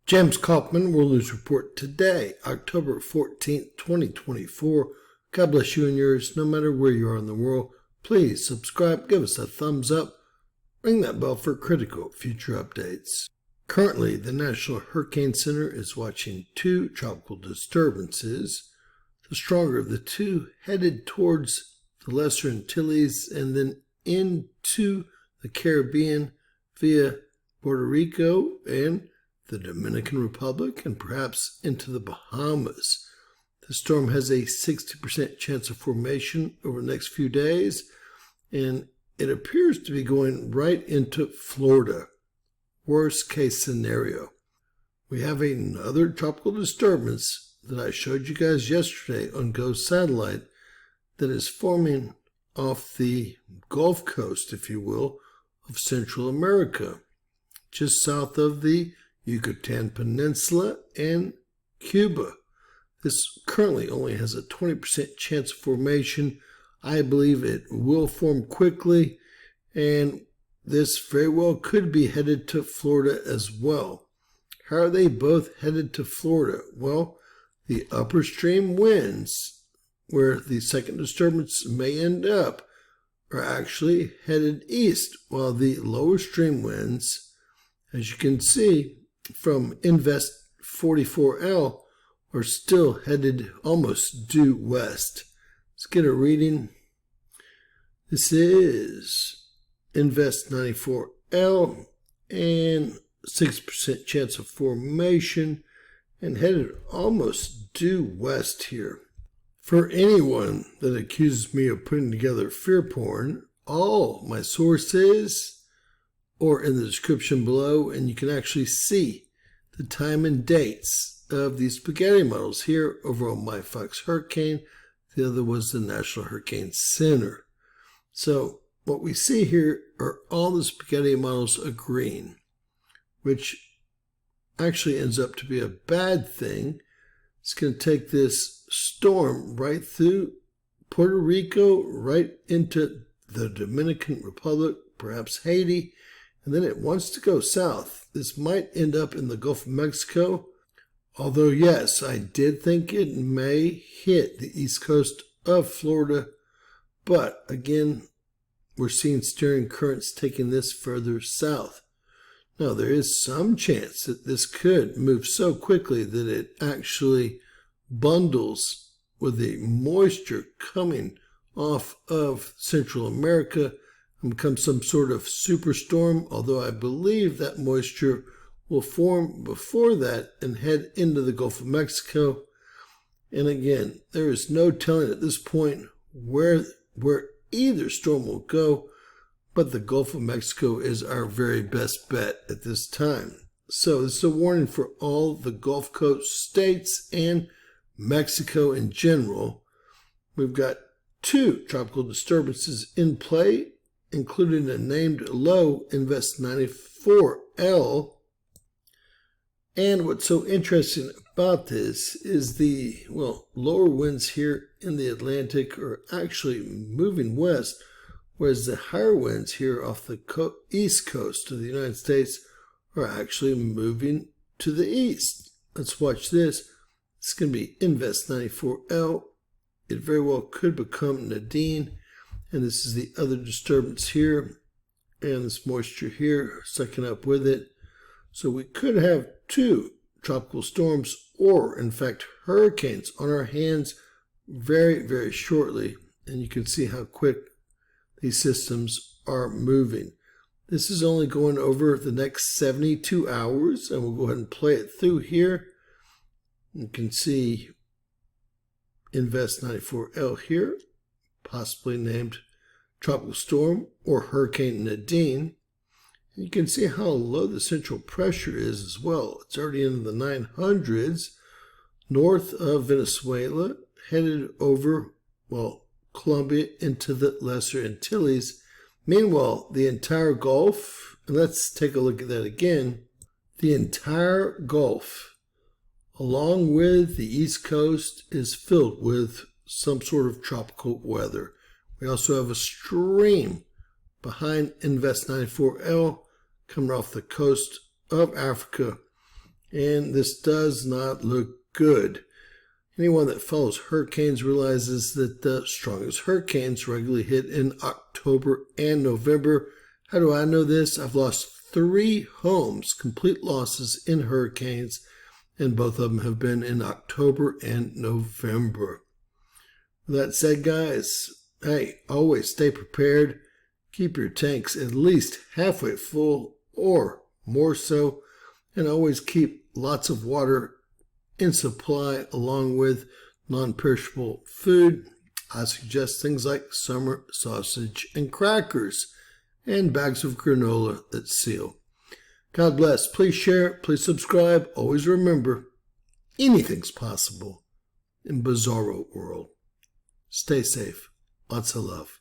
James Kaufman, World News Report today, October 14th, 2024. God bless you and yours, no matter where you are in the world. Please subscribe, give us a thumbs up, ring that bell for critical future updates. Currently, the National Hurricane Center is watching two tropical disturbances. The stronger of the two headed towards the Lesser Antilles and then into the Caribbean via Puerto Rico and the Dominican Republic, and perhaps into the Bahamas. The storm has a 60% chance of formation over the next few days, and it appears to be going right into Florida. Worst case scenario. We have another tropical disturbance that I showed you guys yesterday on Ghost Satellite that is forming off the Gulf Coast, if you will, of Central America, just south of the Yucatan Peninsula and Cuba. This currently only has a 20% chance of formation. I believe it will form quickly, and this very well could be headed to Florida as well. How are they both headed to Florida? Well, the upper stream winds, where the second disturbance may end up, are actually headed east, while the lower stream winds, as you can see from Invest 44L, are still headed almost due west. Let's get a reading. This is Invest 94L and 6% chance of formation and headed almost due west here. For anyone that accuses me of putting together fear porn, all my sources or in the description below, and you can actually see the time and dates of these spaghetti models here over on My Fox Hurricane. The other was the National Hurricane Center. So what we see here are all the spaghetti models agreeing, which actually ends up to be a bad thing. It's going to take this storm right through Puerto Rico, right into the Dominican Republic, perhaps Haiti, and then it wants to go south. This might end up in the Gulf of Mexico, although yes, I did think it may hit the east coast of Florida, but again, we're seeing steering currents taking this further south. Now, there is some chance that this could move so quickly that it actually bundles with the moisture coming off of Central America and become some sort of superstorm, although I believe that moisture will form before that and head into the Gulf of Mexico. And again, there is no telling at this point where either storm will go, but the Gulf of Mexico is our very best bet at this time. So this is a warning for all the Gulf Coast states and Mexico in general. We've got two tropical disturbances in play, including a named low, Invest 94L. And what's so interesting about this is the, lower winds here in the Atlantic are actually moving west, whereas the higher winds here off the east coast of the United States are actually moving to the east. Let's watch this. It's going to be Invest 94L. It very well could become Nadine. And this is the other disturbance here. And this moisture here sucking up with it. So we could have two tropical storms, or in fact hurricanes, on our hands very, very shortly. And you can see how quick these systems are moving. This is only going over the next 72 hours, and we'll go ahead and play it through here. You can see Invest 94L here, possibly named Tropical Storm or Hurricane Nadine. And you can see how low the central pressure is as well. It's already in the 900s, north of Venezuela, headed over, Colombia into the Lesser Antilles. Meanwhile, the entire Gulf, and let's take a look at that again, the entire Gulf, along with the East Coast, is filled with some sort of tropical weather. We also have a stream behind Invest 94L coming off the coast of Africa and this does not look good. Anyone that follows hurricanes realizes that the strongest hurricanes regularly hit in October and November. How do I know this? I've lost 3 homes, complete losses in hurricanes, and both of them have been in October and November. With that said, guys, hey, always stay prepared. Keep your tanks at least halfway full or more so, and always keep lots of water in supply along with non-perishable food. I suggest things like summer sausage and crackers and bags of granola that seal. God bless. Please share. Please subscribe. Always remember, anything's possible in Bizarro World. Stay safe. Lots of love.